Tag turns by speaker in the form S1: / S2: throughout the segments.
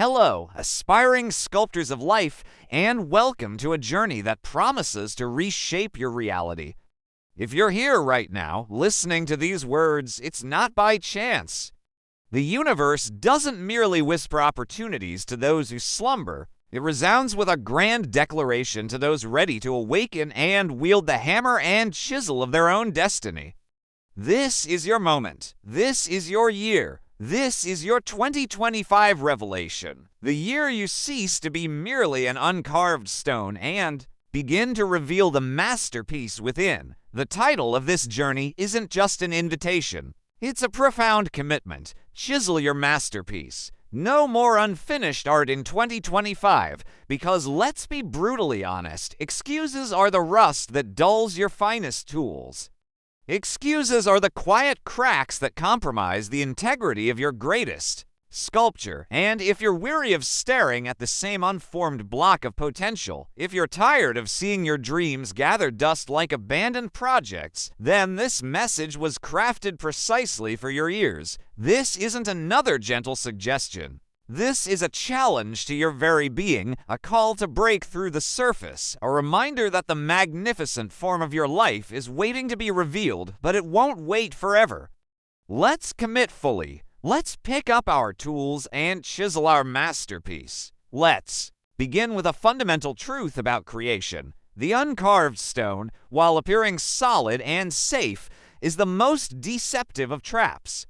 S1: Hello, aspiring sculptors of life, and welcome to a journey that promises to reshape your reality. If you're here right now, listening to these words, it's not by chance. The universe doesn't merely whisper opportunities to those who slumber. It resounds with a grand declaration to those ready to awaken and wield the hammer and chisel of their own destiny. This is your moment. This is your year. This is your 2025 revelation, the year you cease to be merely an uncarved stone and begin to reveal the masterpiece within. The title of this journey isn't just an invitation. It's a profound commitment. Chisel your masterpiece. No more unfinished art in 2025, because let's be brutally honest, excuses are the rust that dulls your finest tools. Excuses are the quiet cracks that compromise the integrity of your greatest sculpture. And if you're weary of staring at the same unformed block of potential, if you're tired of seeing your dreams gather dust like abandoned projects, then this message was crafted precisely for your ears. This isn't another gentle suggestion. This is a challenge to your very being, a call to break through the surface, a reminder that the magnificent form of your life is waiting to be revealed, but it won't wait forever. Let's commit fully. Let's pick up our tools and chisel our masterpiece. Let's begin with a fundamental truth about creation. The uncarved stone, while appearing solid and safe, is the most deceptive of traps.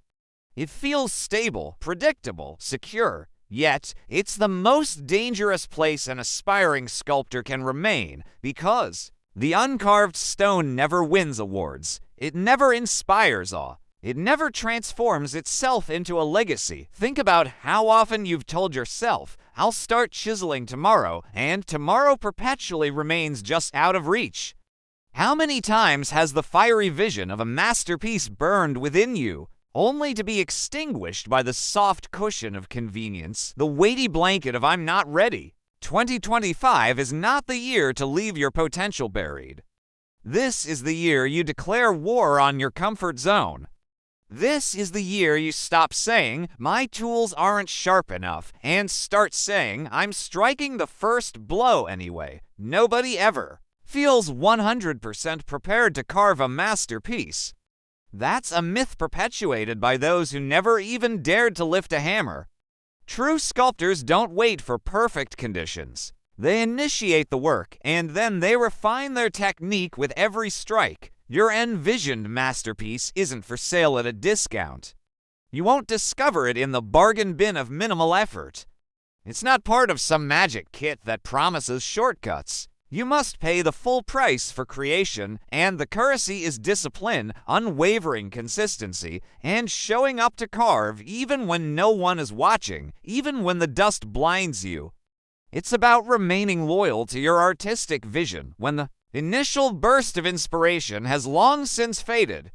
S1: It feels stable, predictable, secure, yet it's the most dangerous place an aspiring sculptor can remain because the uncarved stone never wins awards. It never inspires awe. It never transforms itself into a legacy. Think about how often you've told yourself, "I'll start chiseling tomorrow," and tomorrow perpetually remains just out of reach. How many times has the fiery vision of a masterpiece burned within you, only to be extinguished by the soft cushion of convenience, the weighty blanket of "I'm not ready"? 2025 is not the year to leave your potential buried. This is the year you declare war on your comfort zone. This is the year you stop saying, "My tools aren't sharp enough," and start saying, "I'm striking the first blow anyway." Nobody ever feels 100% prepared to carve a masterpiece. That's a myth perpetuated by those who never even dared to lift a hammer. True sculptors don't wait for perfect conditions. They initiate the work, and then they refine their technique with every strike. Your envisioned masterpiece isn't for sale at a discount. You won't discover it in the bargain bin of minimal effort. It's not part of some magic kit that promises shortcuts. You must pay the full price for creation, and the currency is discipline, unwavering consistency, and showing up to carve even when no one is watching, even when the dust blinds you. It's about remaining loyal to your artistic vision when the initial burst of inspiration has long since faded.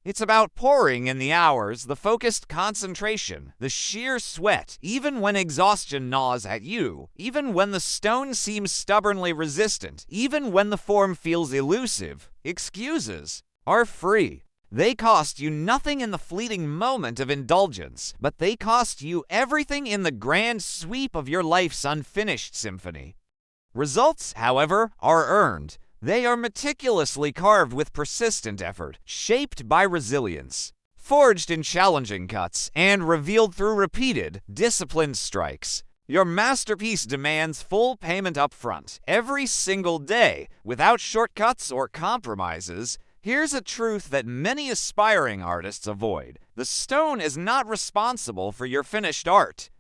S1: It's about pouring in the hours, the focused concentration, the sheer sweat, even when exhaustion gnaws at you, even when the stone seems stubbornly resistant, even when the form feels elusive. Excuses are free. They cost you nothing in the fleeting moment of indulgence, but they cost you everything in the grand sweep of your life's unfinished symphony. Results, however, are earned. They are meticulously carved with persistent effort, shaped by resilience, forged in challenging cuts, and revealed through repeated, disciplined strikes. Your masterpiece demands full payment up front, every single day, without shortcuts or compromises. Here's a truth that many aspiring artists avoid. The stone is not responsible for your finished art.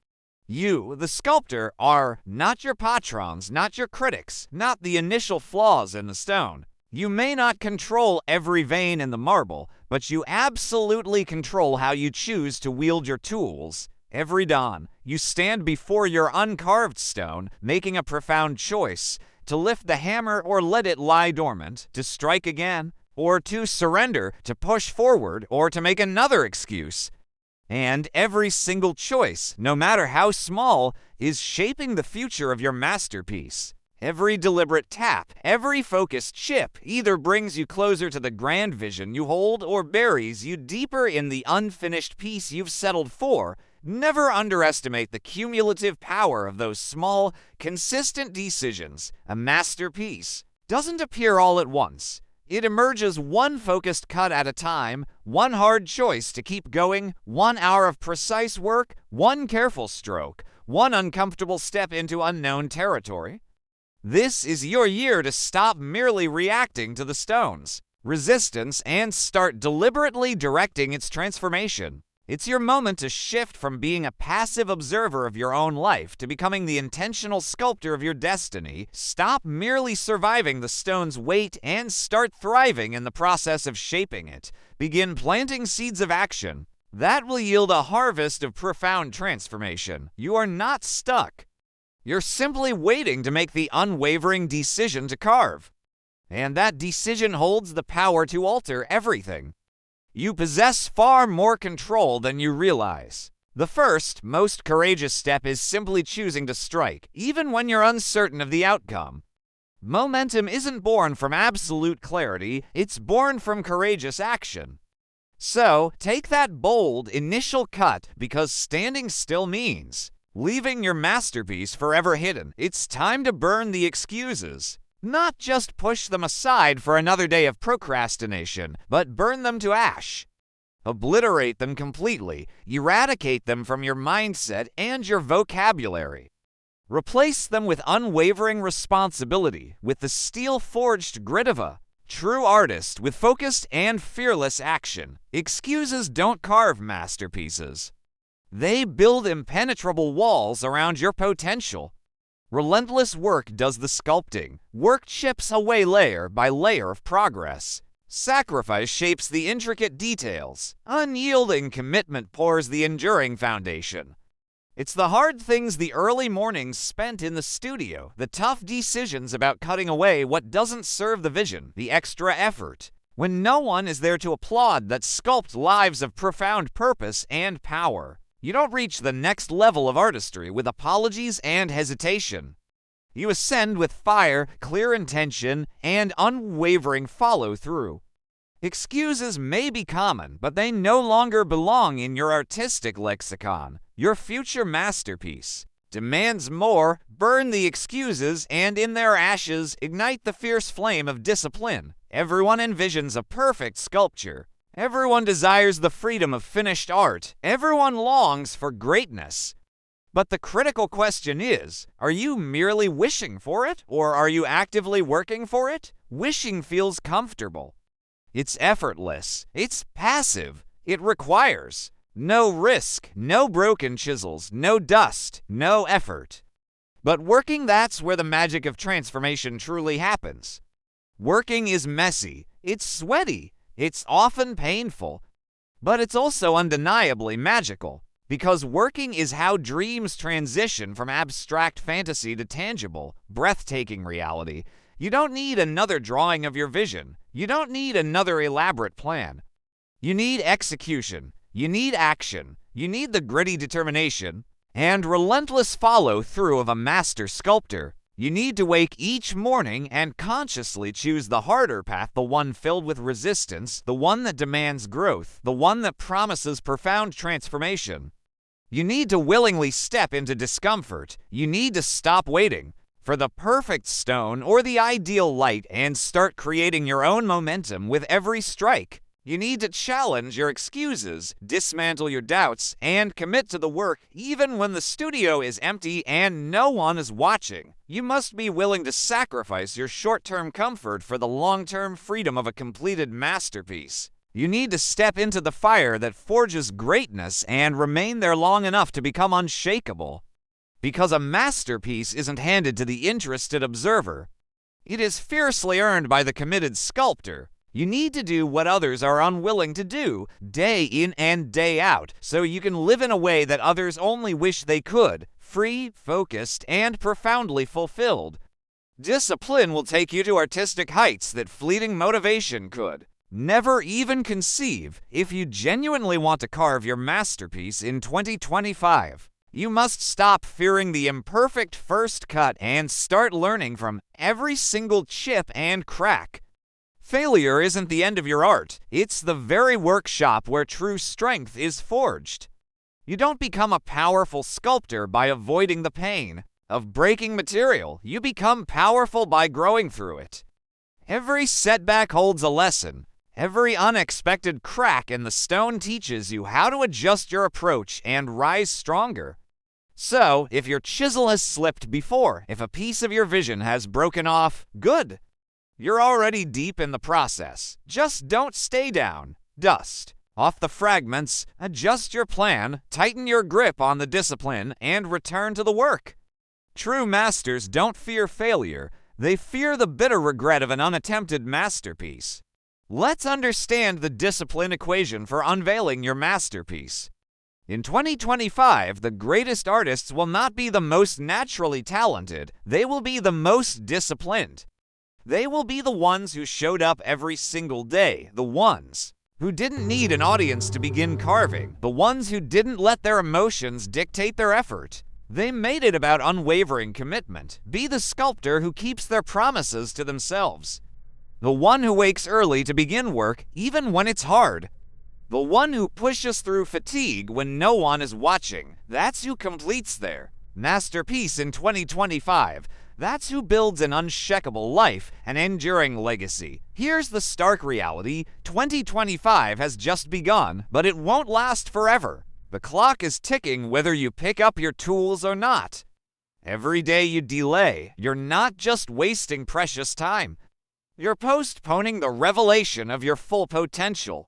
S1: You, the sculptor, are not your patrons, not your critics, not the initial flaws in the stone. You may not control every vein in the marble, but you absolutely control how you choose to wield your tools. Every dawn, you stand before your uncarved stone, making a profound choice: to lift the hammer or let it lie dormant, to strike again, or to surrender, to push forward, or to make another excuse. And every single choice, no matter how small, is shaping the future of your masterpiece. Every deliberate tap, every focused chip either brings you closer to the grand vision you hold or buries you deeper in the unfinished piece you've settled for. Never underestimate the cumulative power of those small, consistent decisions. A masterpiece doesn't appear all at once. It emerges one focused cut at a time, one hard choice to keep going, 1 hour of precise work, one careful stroke, one uncomfortable step into unknown territory. This is your year to stop merely reacting to the stone's resistance and start deliberately directing its transformation. It's your moment to shift from being a passive observer of your own life to becoming the intentional sculptor of your destiny. Stop merely surviving the stone's weight and start thriving in the process of shaping it. Begin planting seeds of action. That will yield a harvest of profound transformation. You are not stuck. You're simply waiting to make the unwavering decision to carve. And that decision holds the power to alter everything. You possess far more control than you realize. The first, most courageous step is simply choosing to strike, even when you're uncertain of the outcome. Momentum isn't born from absolute clarity, it's born from courageous action. So, take that bold initial cut, because standing still means leaving your masterpiece forever hidden. It's time to burn the excuses. Not just push them aside for another day of procrastination, but burn them to ash. Obliterate them completely. Eradicate them from your mindset and your vocabulary. Replace them with unwavering responsibility, with the steel-forged grit of a true artist, with focused and fearless action. Excuses don't carve masterpieces. They build impenetrable walls around your potential. Relentless work does the sculpting. Work chips away layer by layer of progress. Sacrifice shapes the intricate details. Unyielding commitment pours the enduring foundation. It's the hard things, the early mornings spent in the studio, the tough decisions about cutting away what doesn't serve the vision, the extra effort, when no one is there to applaud, that sculpt lives of profound purpose and power. You don't reach the next level of artistry with apologies and hesitation. You ascend with fire, clear intention, and unwavering follow-through. Excuses may be common, but they no longer belong in your artistic lexicon. Your future masterpiece demands more. Burn the excuses, and in their ashes, ignite the fierce flame of discipline. Everyone envisions a perfect sculpture. Everyone desires the freedom of finished art. Everyone longs for greatness. But the critical question is, are you merely wishing for it, or are you actively working for it? Wishing feels comfortable. It's effortless. It's passive. It requires no risk, no broken chisels, no dust, no effort. But working, that's where the magic of transformation truly happens. Working is messy. It's sweaty. It's often painful, but it's also undeniably magical, because working is how dreams transition from abstract fantasy to tangible, breathtaking reality. You don't need another drawing of your vision. You don't need another elaborate plan. You need execution. You need action. You need the gritty determination and relentless follow-through of a master sculptor. You need to wake each morning and consciously choose the harder path, the one filled with resistance, the one that demands growth, the one that promises profound transformation. You need to willingly step into discomfort. You need to stop waiting for the perfect stone or the ideal light and start creating your own momentum with every strike. You need to challenge your excuses, dismantle your doubts, and commit to the work even when the studio is empty and no one is watching. You must be willing to sacrifice your short-term comfort for the long-term freedom of a completed masterpiece. You need to step into the fire that forges greatness and remain there long enough to become unshakable. Because a masterpiece isn't handed to the interested observer. It is fiercely earned by the committed sculptor. You need to do what others are unwilling to do, day in and day out, so you can live in a way that others only wish they could, free, focused, and profoundly fulfilled. Discipline will take you to artistic heights that fleeting motivation could never even conceive. If you genuinely want to carve your masterpiece in 2025, you must stop fearing the imperfect first cut and start learning from every single chip and crack. Failure isn't the end of your art. It's the very workshop where true strength is forged. You don't become a powerful sculptor by avoiding the pain of breaking material. You become powerful by growing through it. Every setback holds a lesson. Every unexpected crack in the stone teaches you how to adjust your approach and rise stronger. So, if your chisel has slipped before, if a piece of your vision has broken off, good. You're already deep in the process. Just don't stay down. Dust off the fragments, adjust your plan, tighten your grip on the discipline, and return to the work. True masters don't fear failure. They fear the bitter regret of an unattempted masterpiece. Let's understand the discipline equation for unveiling your masterpiece. In 2025, the greatest artists will not be the most naturally talented, they will be the most disciplined. They will be the ones who showed up every single day, the ones who didn't need an audience to begin carving, the ones who didn't let their emotions dictate their effort. They made it about unwavering commitment. Be the sculptor who keeps their promises to themselves. The one who wakes early to begin work, even when it's hard. The one who pushes through fatigue when no one is watching. That's who completes their masterpiece in 2025. That's who builds an unshakable life, an enduring legacy. Here's the stark reality. 2025 has just begun, but it won't last forever. The clock is ticking whether you pick up your tools or not. Every day you delay, you're not just wasting precious time. You're postponing the revelation of your full potential.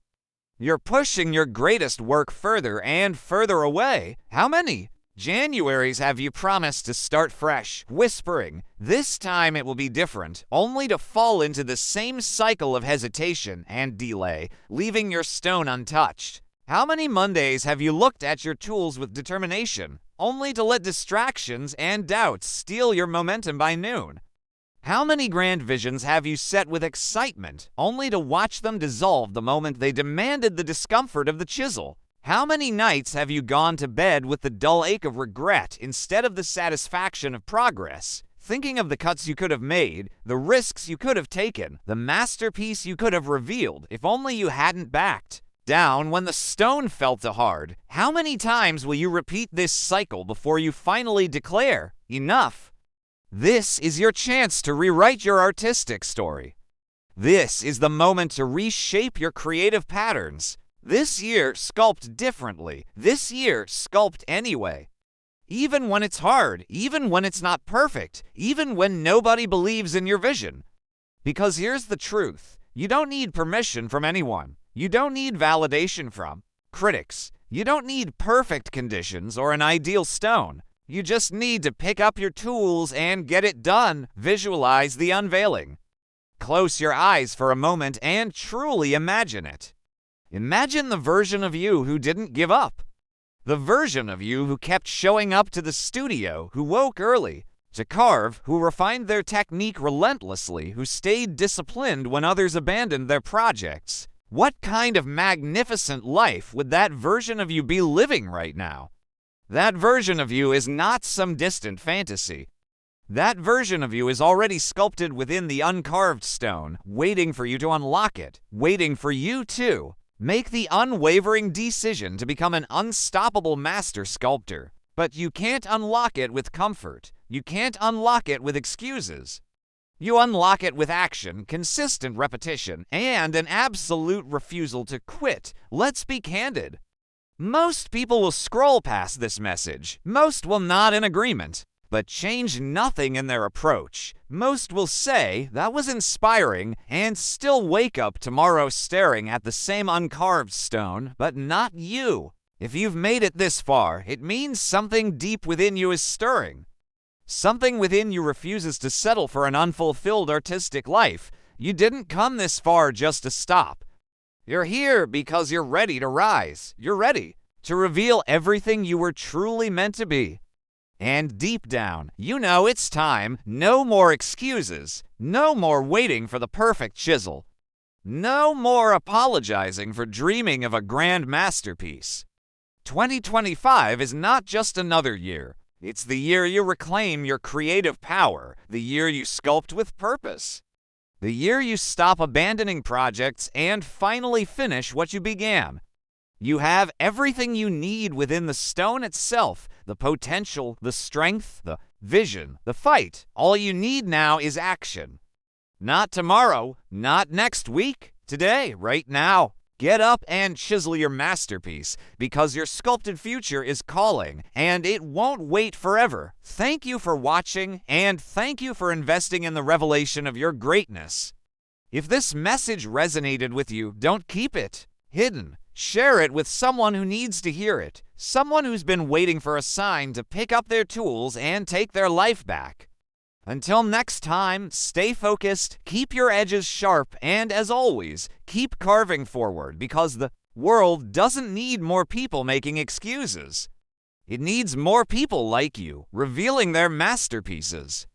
S1: You're pushing your greatest work further and further away. How many Januaries have you promised to start fresh, whispering, "This time it will be different," only to fall into the same cycle of hesitation and delay, leaving your stone untouched? How many Mondays have you looked at your tools with determination, only to let distractions and doubts steal your momentum by noon? How many grand visions have you set with excitement, only to watch them dissolve the moment they demanded the discomfort of the chisel? How many nights have you gone to bed with the dull ache of regret instead of the satisfaction of progress, thinking of the cuts you could have made, the risks you could have taken, the masterpiece you could have revealed if only you hadn't backed down when the stone felt too hard? How many times will you repeat this cycle before you finally declare, "Enough"? This is your chance to rewrite your artistic story. This is the moment to reshape your creative patterns. This year, sculpt differently. This year, sculpt anyway. Even when it's hard, even when it's not perfect, even when nobody believes in your vision. Because here's the truth. You don't need permission from anyone. You don't need validation from critics. You don't need perfect conditions or an ideal stone. You just need to pick up your tools and get it done. Visualize the unveiling. Close your eyes for a moment and truly imagine it. Imagine the version of you who didn't give up. The version of you who kept showing up to the studio, who woke early to carve, who refined their technique relentlessly, who stayed disciplined when others abandoned their projects. What kind of magnificent life would that version of you be living right now? That version of you is not some distant fantasy. That version of you is already sculpted within the uncarved stone, waiting for you to unlock it, waiting for you to make the unwavering decision to become an unstoppable master sculptor. But you can't unlock it with comfort. You can't unlock it with excuses. You unlock it with action, consistent repetition, and an absolute refusal to quit. Let's be candid. Most people will scroll past this message. Most will nod in agreement, but change nothing in their approach. Most will say, "That was inspiring," and still wake up tomorrow staring at the same uncarved stone, but not you. If you've made it this far, it means something deep within you is stirring. Something within you refuses to settle for an unfulfilled artistic life. You didn't come this far just to stop. You're here because you're ready to rise. You're ready to reveal everything you were truly meant to be. And deep down, you know it's time. No more excuses. No more waiting for the perfect chisel. No more apologizing for dreaming of a grand masterpiece. 2025 is not just another year. It's the year you reclaim your creative power. The year you sculpt with purpose. The year you stop abandoning projects and finally finish what you began. You have everything you need within the stone itself: the potential, the strength, the vision, the fight. All you need now is action. Not tomorrow, not next week, today, right now. Get up and chisel your masterpiece, because your sculpted future is calling, and it won't wait forever. Thank you for watching, and thank you for investing in the revelation of your greatness. If this message resonated with you, don't keep it hidden. Share it with someone who needs to hear it, someone who's been waiting for a sign to pick up their tools and take their life back. Until next time, stay focused, keep your edges sharp, and as always, keep carving forward, because the world doesn't need more people making excuses. It needs more people like you, revealing their masterpieces.